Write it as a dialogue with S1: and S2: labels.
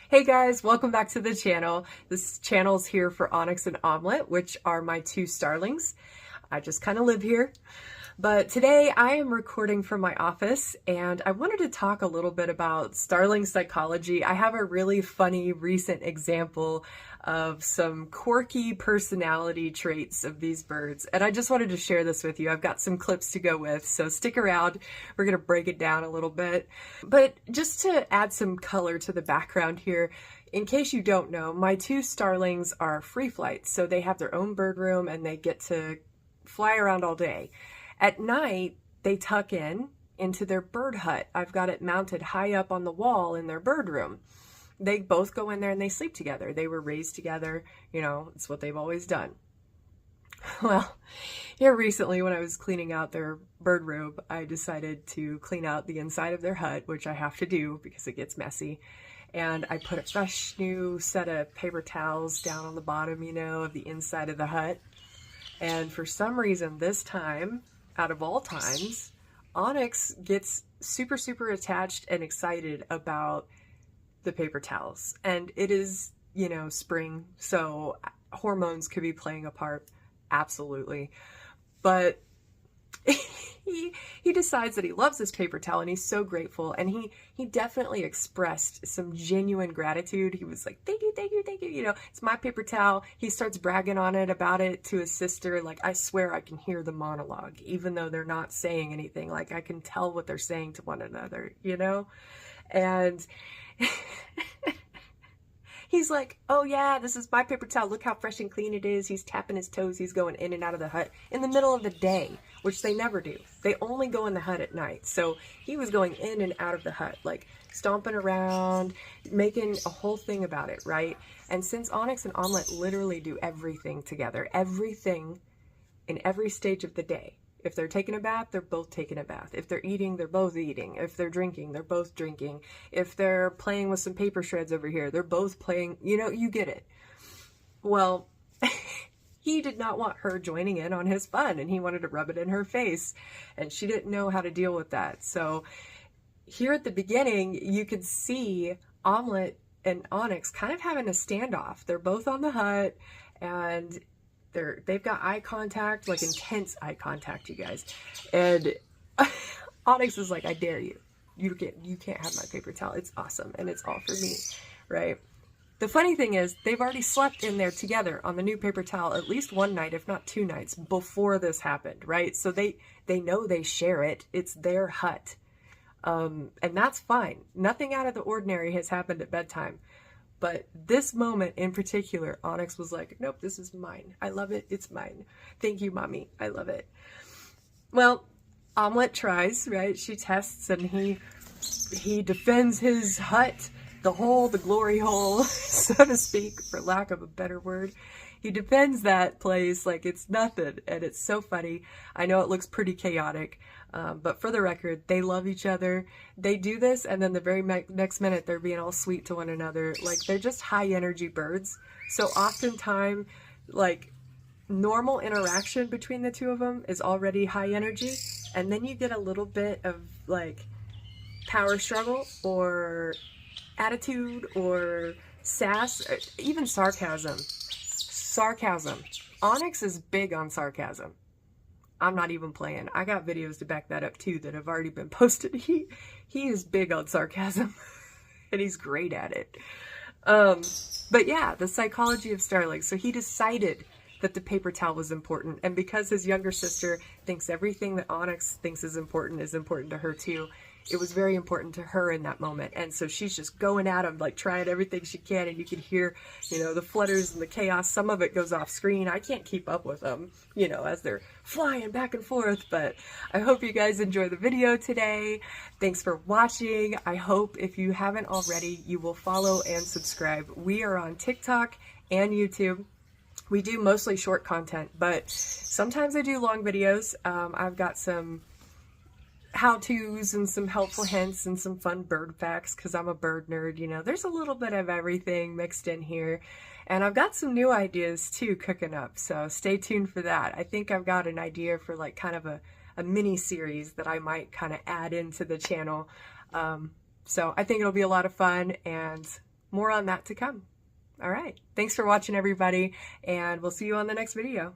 S1: Hey guys, welcome back to the channel. This channel's here for Onyx and Omelette, which are my two starlings. I just kind of live here. But today I am recording from my office and I wanted to talk a little bit about starling psychology. I have a really funny recent example of some quirky personality traits of these birds, and I just wanted to share this with you. I've got some clips to go with, so stick around. We're going to break it down a little bit. But just to add some color to the background here, in case you don't know, my two starlings are free flights, so they have their own bird room and they get to fly around all day. At night, they tuck into their bird hut. I've got it mounted high up on the wall in their bird room. They both go in there and they sleep together. They were raised together. You know, it's what they've always done. Well, here recently when I was cleaning out their bird room, I decided to clean out the inside of their hut, which I have to do because it gets messy. And I put a fresh new set of paper towels down on the bottom, you know, of the inside of the hut. And for some reason this time, out of all times, Onyx gets super, super attached and excited about the paper towels. And it is, you know, spring, so hormones could be playing a part, absolutely. But he decides that he loves this paper towel and he's so grateful, and he definitely expressed some genuine gratitude. He was like, thank you, thank you, thank you, you know, it's my paper towel. He starts bragging about it to his sister. Like, I swear I can hear the monologue, even though they're not saying anything. Like, I can tell what they're saying to one another, you know? And he's like, oh yeah, this is my paper towel. Look how fresh and clean it is. He's tapping his toes. He's going in and out of the hut in the middle of the day, which they never do. They only go in the hut at night. So he was going in and out of the hut, like stomping around, making a whole thing about it, right? And since Onyx and Omelette literally do everything together, everything in every stage of the day. If they're taking a bath, they're both taking a bath. If they're eating, they're both eating. If they're drinking, they're both drinking. If they're playing with some paper shreds over here, they're both playing. You know, you get it. Well, he did not want her joining in on his fun, and he wanted to rub it in her face, and she didn't know how to deal with that. So here at the beginning, you could see Omelette and Onyx kind of having a standoff. They're both on the hut, and they've got eye contact, like intense eye contact, you guys. And Onyx is like, I dare you. You can't have my paper towel. It's awesome and it's all for me, right? The funny thing is, they've already slept in there together on the new paper towel at least one night, if not two nights, before this happened, right? So they know they share it. It's their hut. And that's fine. Nothing out of the ordinary has happened at bedtime. But this moment in particular, Onyx was like, nope, this is mine. I love it. It's mine. Thank you, mommy. I love it. Well, Omelette tries, right? She tests and he defends his hut, the glory hole, so to speak, for lack of a better word. He defends that place like it's nothing, and it's so funny. I know it looks pretty chaotic, but for the record, they love each other. They do this, and then the very next minute, they're being all sweet to one another. Like, they're just high-energy birds. So oftentimes, like, normal interaction between the two of them is already high energy, and then you get a little bit of, like, power struggle or attitude or sass, or even sarcasm. Onyx is big on sarcasm. I'm not even playing. I got videos to back that up too that have already been posted. He is big on sarcasm and he's great at it. But yeah, the psychology of starlings. So he decided that the paper towel was important, and because his younger sister thinks everything that Onyx thinks is important to her too, it was very important to her in that moment. And so she's just going at him, like trying everything she can, and you can hear, you know, the flutters and the chaos. Some of it goes off screen. I can't keep up with them, you know, as they're flying back and forth. But I hope you guys enjoy the video today. Thanks for watching. I hope if you haven't already, you will follow and subscribe. We are on TikTok and YouTube. We do mostly short content, but sometimes I do long videos. I've got some how-tos and some helpful hints and some fun bird facts because I'm a bird nerd, you know. There's a little bit of everything mixed in here. And I've got some new ideas too cooking up, so stay tuned for that. I think I've got an idea for like kind of a mini series that I might kind of add into the channel. So I think it'll be a lot of fun, and more on that to come. All right. Thanks for watching, everybody, and we'll see you on the next video.